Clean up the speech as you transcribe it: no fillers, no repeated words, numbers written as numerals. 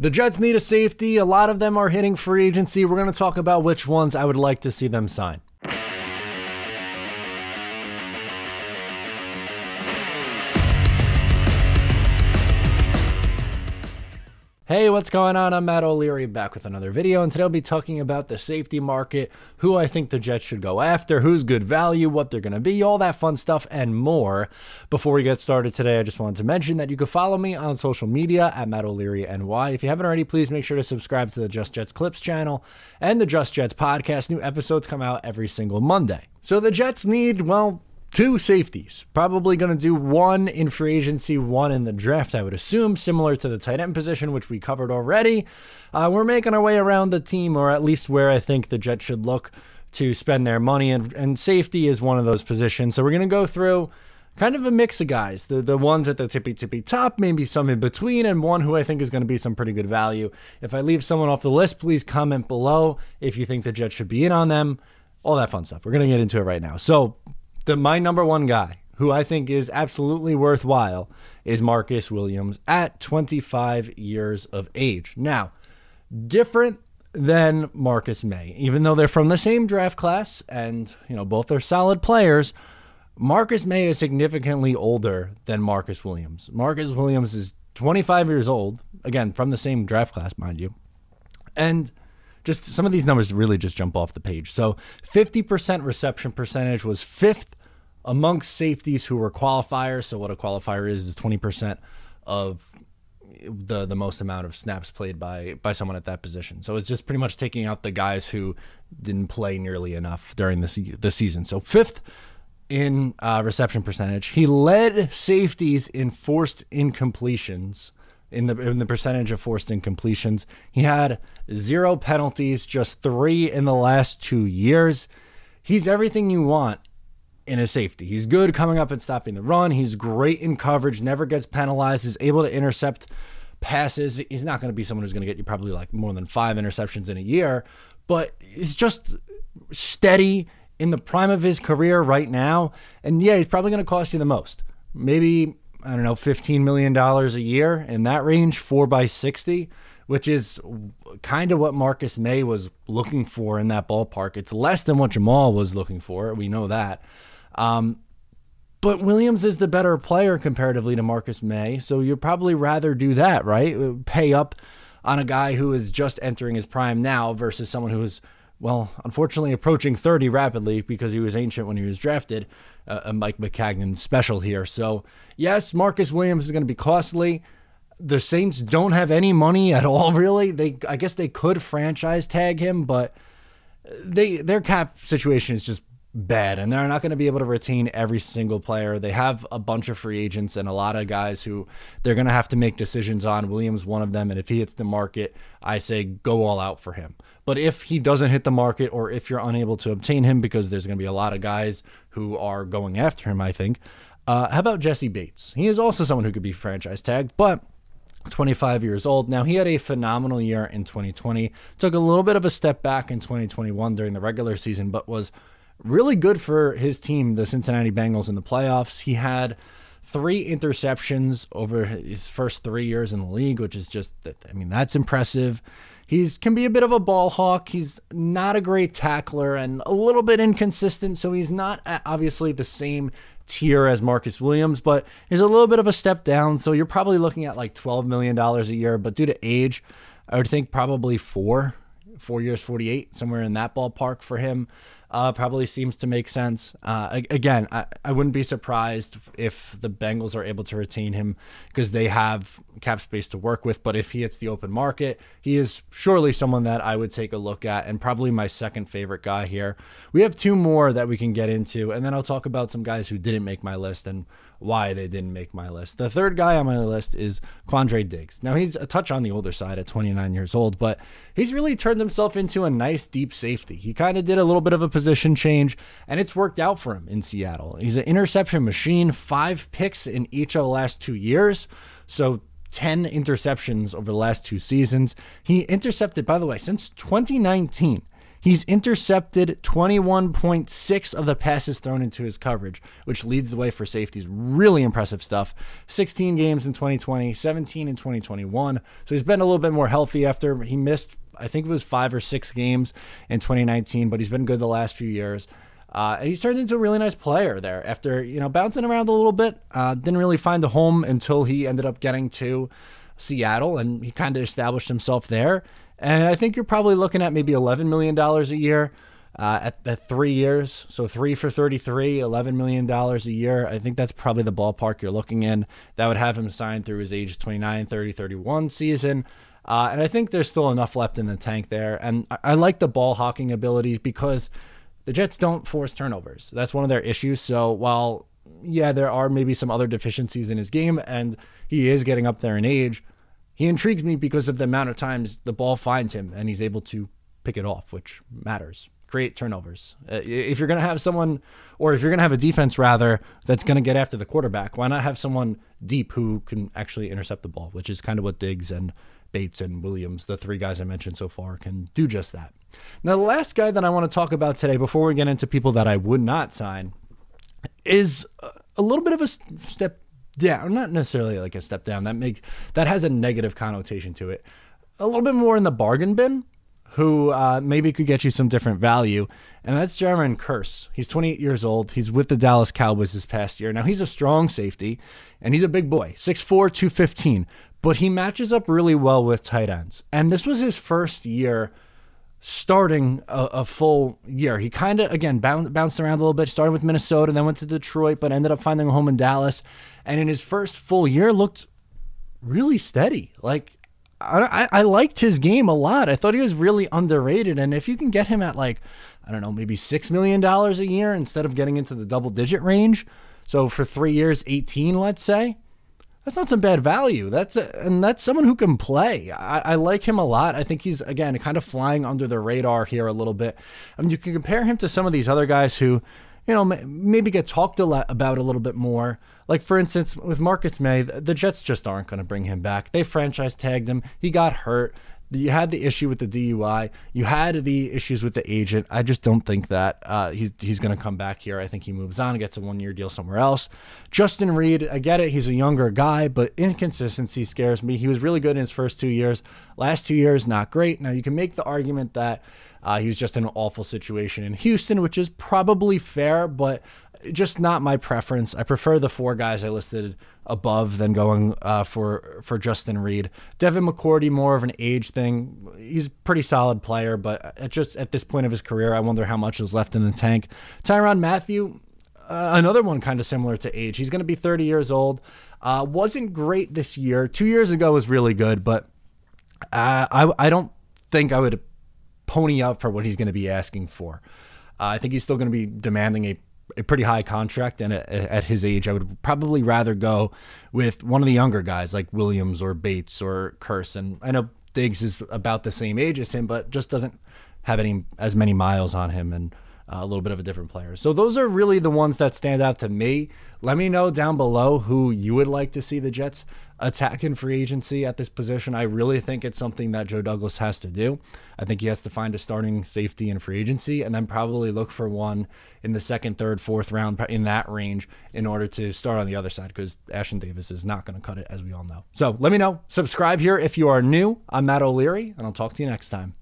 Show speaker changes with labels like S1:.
S1: The Jets need a safety. A lot of them are hitting free agency. We're going to talk about which ones I would like to see them sign. Hey, what's going on? I'm Matt O'Leary, back with another video, and today I'll be talking about the safety market, who I think the Jets should go after, who's good value, what they're going to be, all that fun stuff, and more. Before we get started today, I just wanted to mention that you can follow me on social media at Matt O'Leary NY. If you haven't already, please make sure to subscribe to the Just Jets Clips channel and the Just Jets podcast. New episodes come out every single Monday. So the Jets need, well, two safeties. Probably going to do one in free agency, one in the draft, I would assume, similar to the tight end position, which we covered already. We're making our way around the team, or at least where I think the Jets should look to spend their money, and safety is one of those positions. So we're going to go through kind of a mix of guys, the ones at the tippy top, maybe some in between, and one who I think is going to be some pretty good value. If I leave someone off the list, please comment below if you think the Jets should be in on them, all that fun stuff. We're going to get into it right now. So my number one guy, who I think is absolutely worthwhile, is Marcus Williams at 25 years of age. Now, different than Marcus May, even though they're from the same draft class and, both are solid players. Marcus May is significantly older than Marcus Williams. Marcus Williams is 25 years old, again, from the same draft class, mind you. And just some of these numbers really just jump off the page. So 50% reception percentage, was fifth amongst safeties who were qualifiers. So what a qualifier is 20% of the most amount of snaps played by someone at that position. So it's just pretty much taking out the guys who didn't play nearly enough during the season. So fifth in reception percentage. He led safeties in forced incompletions, in the percentage of forced incompletions. He had 0 penalties, just 3 in the last 2 years. He's everything you want in a safety. He's good coming up and stopping the run. He's great in coverage, never gets penalized, is able to intercept passes. He's not going to be someone who's going to get you probably like more than 5 interceptions in a year, but he's just steady in the prime of his career right now. And yeah, he's probably going to cost you the most. Maybe, I don't know, $15 million a year, in that range, 4x60, which is kind of what Marcus May was looking for in that ballpark. It's less than what Jamal was looking for. We know that. But Williams is the better player comparatively to Marcus May, so you'd probably rather do that, right? Pay up on a guy who is just entering his prime now versus someone who is, well, unfortunately approaching 30 rapidly because he was ancient when he was drafted. A Mike McCagnon special here. So yes, Marcus Williams is going to be costly. The Saints don't have any money at all, really. I guess they could franchise tag him, but their cap situation is just bad, and they're not going to be able to retain every single player. They have a bunch of free agents and a lot of guys who they're going to have to make decisions on. Williams, one of them, and if he hits the market, I say go all out for him. But if he doesn't hit the market, or if you're unable to obtain him, because there's going to be a lot of guys who are going after him, I think, how about Jesse Bates? He is also someone who could be franchise tagged, but 25 years old. Now, he had a phenomenal year in 2020, took a little bit of a step back in 2021 during the regular season, but was really good for his team, the Cincinnati Bengals, in the playoffs. He had 3 interceptions over his first 3 years in the league, which is just, that's impressive. He can be a bit of a ball hawk. He's not a great tackler and a little bit inconsistent, so he's not obviously the same tier as Marcus Williams, but he's a little bit of a step down, so you're probably looking at like $12 million a year, but due to age, I would think probably 4 years, 48, somewhere in that ballpark for him. Probably seems to make sense. Again, I wouldn't be surprised if the Bengals are able to retain him because they have cap space to work with. But if he hits the open market, he is surely someone that I would take a look at, and probably my second favorite guy here. We have 2 more that we can get into, and then I'll talk about some guys who didn't make my list and why they didn't make my list. The third guy on my list is Quandre Diggs. Now, he's a touch on the older side at 29 years old, but he's really turned himself into a nice deep safety. He kind of did a little bit of a position change, and it's worked out for him in Seattle. He's an interception machine, 5 picks in each of the last 2 years, so 10 interceptions over the last 2 seasons. He intercepted, by the way, since 2019. He's intercepted 21.6 of the passes thrown into his coverage, which leads the way for safeties. Really impressive stuff. 16 games in 2020, 17 in 2021. So he's been a little bit more healthy after he missed, I think it was 5 or 6 games in 2019, but he's been good the last few years. And he's turned into a really nice player there after, bouncing around a little bit. Didn't really find a home until he ended up getting to Seattle, and he kind of established himself there. And I think you're probably looking at maybe $11 million a year at 3 years. So 3 for 33, $11 million a year. I think that's probably the ballpark you're looking in. That would have him signed through his age 29, 30, 31 season. And I think there's still enough left in the tank there. And I like the ball hawking abilities because the Jets don't force turnovers. That's one of their issues. So while, yeah, there are maybe some other deficiencies in his game, and he is getting up there in age, he intrigues me because of the amount of times the ball finds him and he's able to pick it off, which matters. Create turnovers. If you're going to have someone, or if you're going to have a defense rather, that's going to get after the quarterback, why not have someone deep who can actually intercept the ball, which is kind of what Diggs and Bates and Williams, the 3 guys I mentioned so far, can do just that. Now, the last guy that I want to talk about today before we get into people that I would not sign is a little bit of a step down, not necessarily like a step down. That has a negative connotation to it. A little bit more in the bargain bin, who maybe could get you some different value, and that's Jaron Kearse. He's 28 years old. He's with the Dallas Cowboys this past year. Now, he's a strong safety, and he's a big boy, 6'4", 215, but he matches up really well with tight ends. And this was his first year starting a full year. He kind of, again, bounced around a little bit, started with Minnesota, then went to Detroit, but ended up finding a home in Dallas. And in his first full year, looked really steady. Like, I liked his game a lot. I thought he was really underrated. And if you can get him at, like, I don't know, maybe $6 million a year instead of getting into the double-digit range, so for 3 years, 18, let's say, that's not some bad value. That's someone who can play. I like him a lot. I think he's, again, kind of flying under the radar here a little bit. I mean, you can compare him to some of these other guys who, maybe get talked about a little bit more. Like, for instance, with Marcus May, the Jets just aren't going to bring him back. They franchise tagged him. He got hurt. You had the issue with the DUI. You had the issues with the agent. I just don't think that he's going to come back here. I think he moves on and gets a 1-year deal somewhere else. Justin Reed, I get it. He's a younger guy, but inconsistency scares me. He was really good in his first 2 years. Last 2 years, not great. Now, you can make the argument that he was just in an awful situation in Houston, which is probably fair, but just not my preference. I prefer the 4 guys I listed above than going for Justin Reed. Devin McCourty, more of an age thing. He's a pretty solid player, but at this point of his career, I wonder how much is left in the tank. Tyrann Mathieu, another one kind of similar to age. He's going to be 30 years old. Wasn't great this year. 2 years ago was really good, but I don't think I would pony up for what he's going to be asking for. I think he's still going to be demanding a pretty high contract, and at his age, I would probably rather go with one of the younger guys like Williams or Bates or Kearse. And I know Diggs is about the same age as him, but just doesn't have as many miles on him, and a little bit of a different player. So those are really the ones that stand out to me. Let me know down below who you would like to see the Jets attack in free agency at this position. I really think it's something that Joe Douglas has to do. I think he has to find a starting safety in free agency and then probably look for one in the 2nd, 3rd, 4th round in that range in order to start on the other side, because Ashtyn Davis is not going to cut it, as we all know. So let me know. Subscribe here if you are new. I'm Matt O'Leary, and I'll talk to you next time.